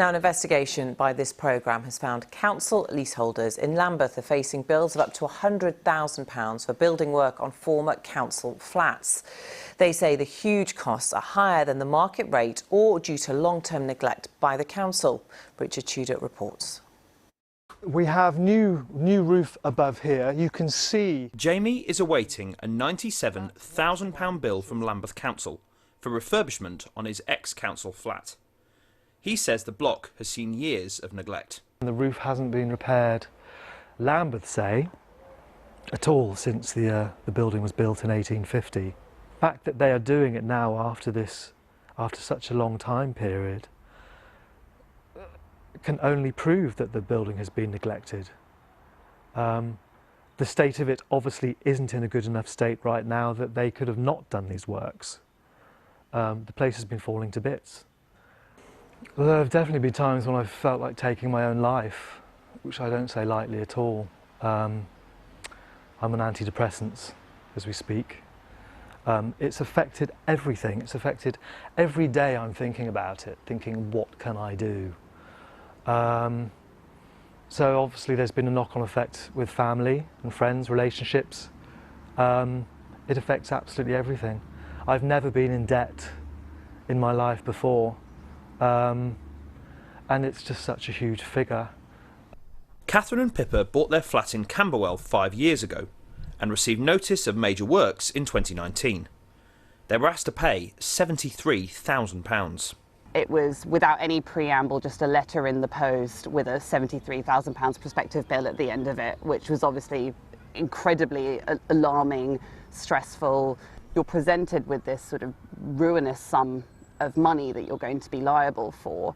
Now, an investigation by this programme has found council leaseholders in Lambeth are facing bills of up to £100,000 for building work on former council flats. They say the huge costs are higher than the market rate or due to long-term neglect by the council. Richard Tudor reports. We have new roof above here. You can see Jamie is awaiting a £97,000 bill from Lambeth Council for refurbishment on his ex-council flat. He says the block has seen years of neglect. The roof hasn't been repaired, Lambeth say, at all since the building was built in 1850. The fact that they are doing it now after such a long time period can only prove that the building has been neglected. The state of it obviously isn't in a good enough state right now that they could have not done these works. The place has been falling to bits. Well, there have definitely been times when I've felt like taking my own life, which I don't say lightly at all. I'm on antidepressants as we speak. It's affected everything. It's affected every day. I'm thinking about it, thinking, what can I do? So obviously there's been a knock-on effect with family and friends, relationships. It affects absolutely everything. I've never been in debt in my life before. And it's just such a huge figure. Catherine and Pippa bought their flat in Camberwell 5 years ago and received notice of major works in 2019. They were asked to pay £73,000. It was without any preamble, just a letter in the post with a £73,000 prospective bill at the end of it, which was obviously incredibly alarming, stressful. You're presented with this sort of ruinous sum of money that you're going to be liable for,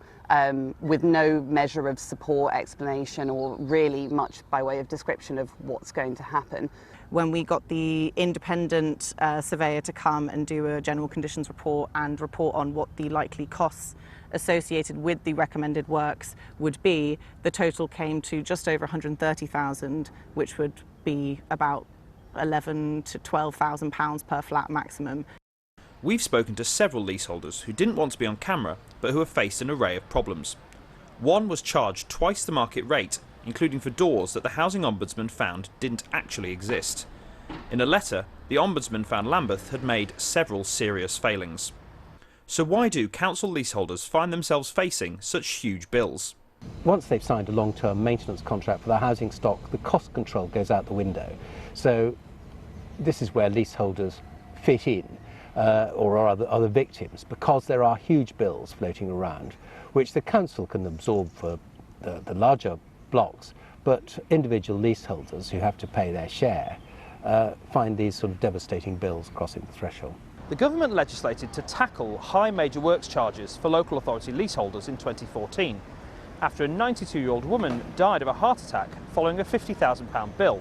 with no measure of support, explanation, or really much by way of description of what's going to happen. When we got the independent surveyor to come and do a general conditions report and report on what the likely costs associated with the recommended works would be, the total came to just over £130,000, which would be about £11,000 to £12,000 per flat maximum. We've spoken to several leaseholders who didn't want to be on camera but who have faced an array of problems. One was charged twice the market rate, including for doors that the Housing Ombudsman found didn't actually exist. In a letter, the Ombudsman found Lambeth had made several serious failings. So why do council leaseholders find themselves facing such huge bills? Once they've signed a long-term maintenance contract for their housing stock, the cost control goes out the window. So this is where leaseholders fit in. Or are the victims, because there are huge bills floating around which the council can absorb for the larger blocks, but individual leaseholders who have to pay their share find these sort of devastating bills crossing the threshold. The government legislated to tackle high major works charges for local authority leaseholders in 2014, after a 92-year-old woman died of a heart attack following a £50,000 bill.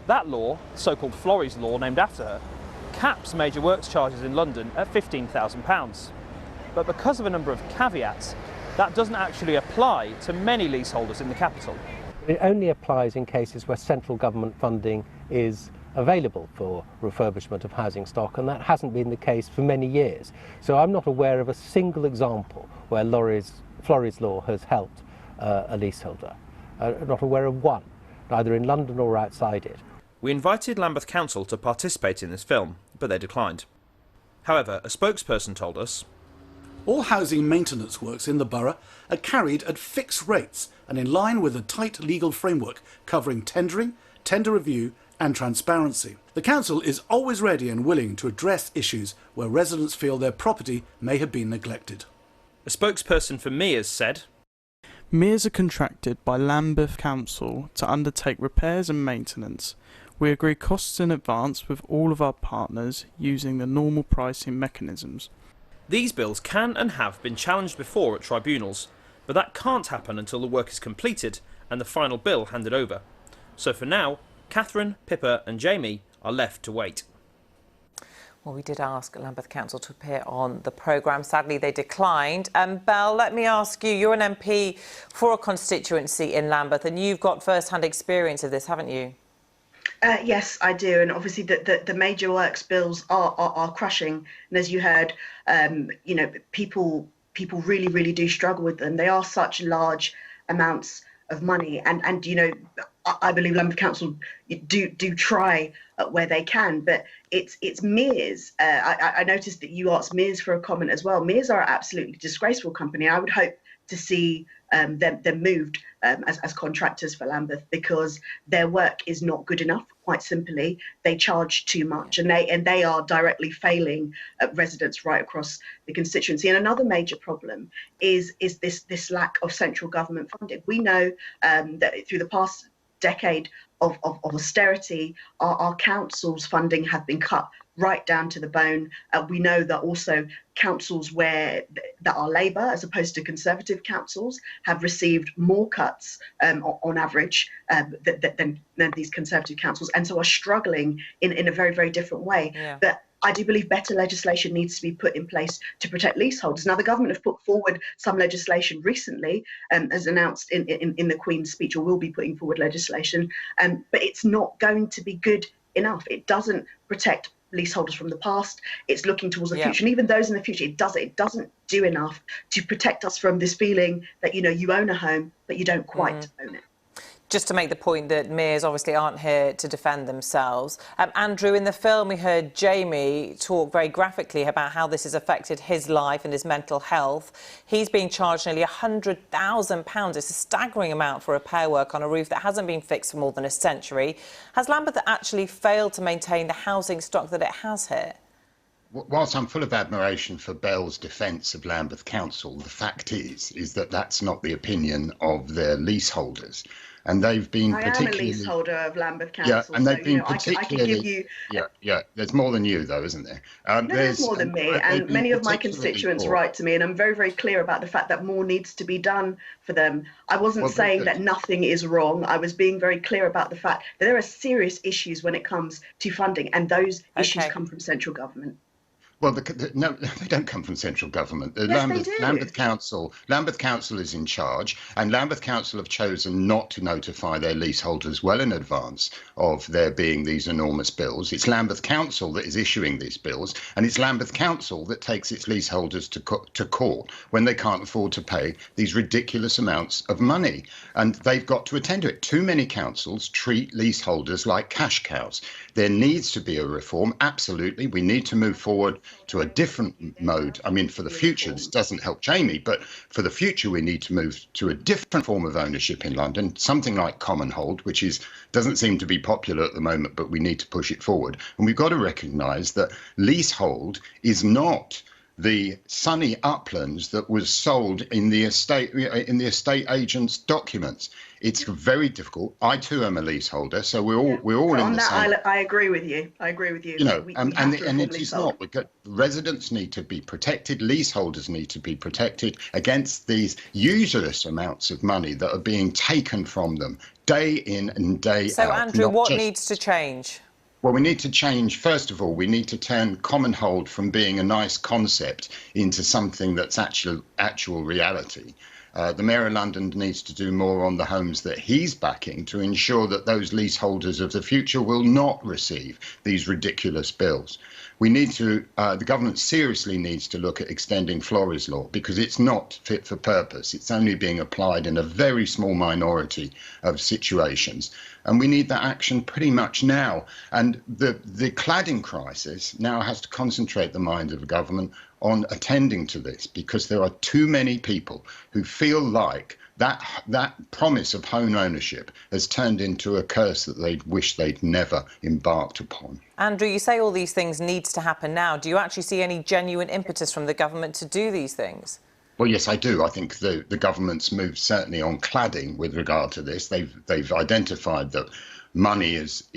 That law, so-called Florrie's law named after her, caps major works charges in London at £15,000. But because of a number of caveats, that doesn't actually apply to many leaseholders in the capital. It only applies in cases where central government funding is available for refurbishment of housing stock, and that hasn't been the case for many years. So I'm not aware of a single example where Florrie's law has helped a leaseholder. Not aware of one, either in London or outside it. We invited Lambeth Council to participate in this film, but they declined. However, a spokesperson told us, all housing maintenance works in the borough are carried at fixed rates and in line with a tight legal framework covering tendering, tender review and transparency. The council is always ready and willing to address issues where residents feel their property may have been neglected. A spokesperson for Mears said, Mears are contracted by Lambeth Council to undertake repairs and maintenance. We agree costs in advance with all of our partners using the normal pricing mechanisms. These bills can and have been challenged before at tribunals, but that can't happen until the work is completed and the final bill handed over. So for now, Catherine, Pippa and Jamie are left to wait. Well, we did ask Lambeth Council to appear on the programme. Sadly, they declined. Belle, let me ask you, you're an MP for a constituency in Lambeth and you've got first-hand experience of this, haven't you? Yes, I do, and obviously the major works bills are crushing. And as you heard, you know, people people really do struggle with them. They are such large amounts of money, and you know, I believe Lambeth Council do try where they can, but it's Mears. I noticed that you asked Mears for a comment as well. Mears are an absolutely disgraceful company. I would hope to see them moved as contractors for Lambeth, because their work is not good enough. Quite simply, they charge too much, and they are directly failing residents right across the constituency. And another major problem is this lack of central government funding. We know that through the past decade of austerity, our council's funding have been cut right down to the bone. We know that also councils that are Labour as opposed to Conservative councils have received more cuts on average than these Conservative councils, and so are struggling in a very different way. Yeah. But I do believe better legislation needs to be put in place to protect leaseholders. Now, the government have put forward some legislation recently, as announced in the Queen's speech, or will be putting forward legislation, but it's not going to be good enough. It doesn't protect leaseholders from the past. It's looking towards the future, and even those in the future, it doesn't do enough to protect us from this feeling that, you know, you own a home but you don't quite own it. Just to make the point that Mears obviously aren't here to defend themselves. Andrew, in the film we heard Jamie talk very graphically about how this has affected his life and his mental health. He's being charged nearly £100,000. It's a staggering amount for repair work on a roof that hasn't been fixed for more than a century. Has Lambeth actually failed to maintain the housing stock that it has here? Whilst I'm full of admiration for Bell's defence of Lambeth Council, the fact is that that's not the opinion of their leaseholders. And they've been particularly... I am a leaseholder of Lambeth Council. Yeah, and they've been particularly... I can give you... Yeah, there's more than you, though, isn't there? No, there's more than me, and many of my constituents write to me, and I'm very clear about the fact that more needs to be done for them. I wasn't saying that nothing is wrong. I was being very clear about the fact that there are serious issues when it comes to funding, and those issues come from central government. Well, no, they don't come from central government. Yes, Lambeth Council is in charge, and Lambeth Council have chosen not to notify their leaseholders well in advance of there being these enormous bills. It's Lambeth Council that is issuing these bills, and it's Lambeth Council that takes its leaseholders to court when they can't afford to pay these ridiculous amounts of money. And they've got to attend to it. Too many councils treat leaseholders like cash cows. There needs to be a reform, absolutely. We need to move forward to a different mode. I mean, for the future, this doesn't help Jamie, but for the future, we need to move to a different form of ownership in London, something like common hold, which doesn't seem to be popular at the moment, but we need to push it forward. And we've got to recognise that leasehold is not the sunny uplands that was sold in the estate agent's documents. It's very difficult. I too am a leaseholder, so we're all in the same. I agree with you. You know, and it is not. Residents need to be protected. Leaseholders need to be protected against these usurious amounts of money that are being taken from them day in and day out. So, Andrew, what needs to change? Well, we need to change. First of all, we need to turn common hold from being a nice concept into something that's actual reality. The Mayor of London needs to do more on the homes that he's backing to ensure that those leaseholders of the future will not receive these ridiculous bills. We need to, the government seriously needs to look at extending Florrie's law, because it's not fit for purpose. It's only being applied in a very small minority of situations. And we need that action pretty much now. And the cladding crisis now has to concentrate the mind of the government on attending to this, because there are too many people who feel like that promise of home ownership has turned into a curse that they wish they'd never embarked upon. Andrew, you say all these things needs to happen now. Do you actually see any genuine impetus from the government to do these things? Well, yes, I do. I think the government's moved certainly on cladding with regard to this. They've identified that money is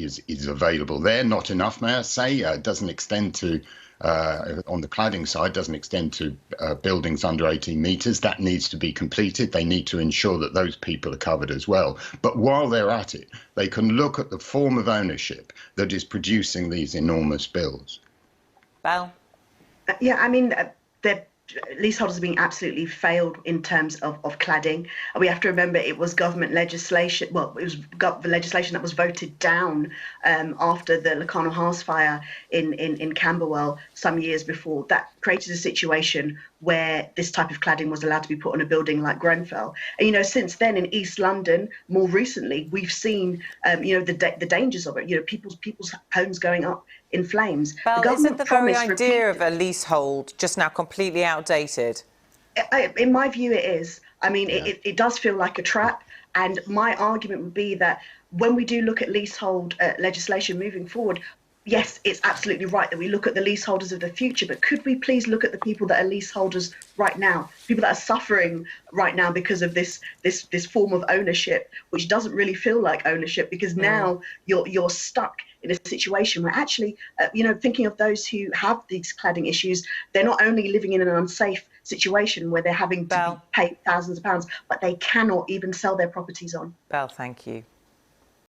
available there. Not enough, may I say. It doesn't extend to on the cladding side, doesn't extend to buildings under 18 metres. That needs to be completed. They need to ensure that those people are covered as well. But while they're at it, they can look at the form of ownership that is producing these enormous bills. Belle? Yeah, I mean, the leaseholders are being absolutely failed in terms of cladding. We have to remember it was government legislation. Well, it was the legislation that was voted down after the Locarno House fire in Camberwell some years before. That created a situation where this type of cladding was allowed to be put on a building like Grenfell. And, you know, since then in East London, more recently, we've seen, you know, the dangers of it. You know, people's homes going up in flames. Belle, the government isn't the very promised idea of a leasehold just now completely outdated? In my view, it is. I mean, it does feel like a trap. And my argument would be that when we do look at leasehold legislation moving forward, yes, it's absolutely right that we look at the leaseholders of the future, but could we please look at the people that are leaseholders right now, people that are suffering right now because of this form of ownership, which doesn't really feel like ownership, because now you're stuck in a situation where actually, you know, thinking of those who have these cladding issues, they're not only living in an unsafe situation where they're having to pay thousands of pounds, but they cannot even sell their properties on. Belle, thank you.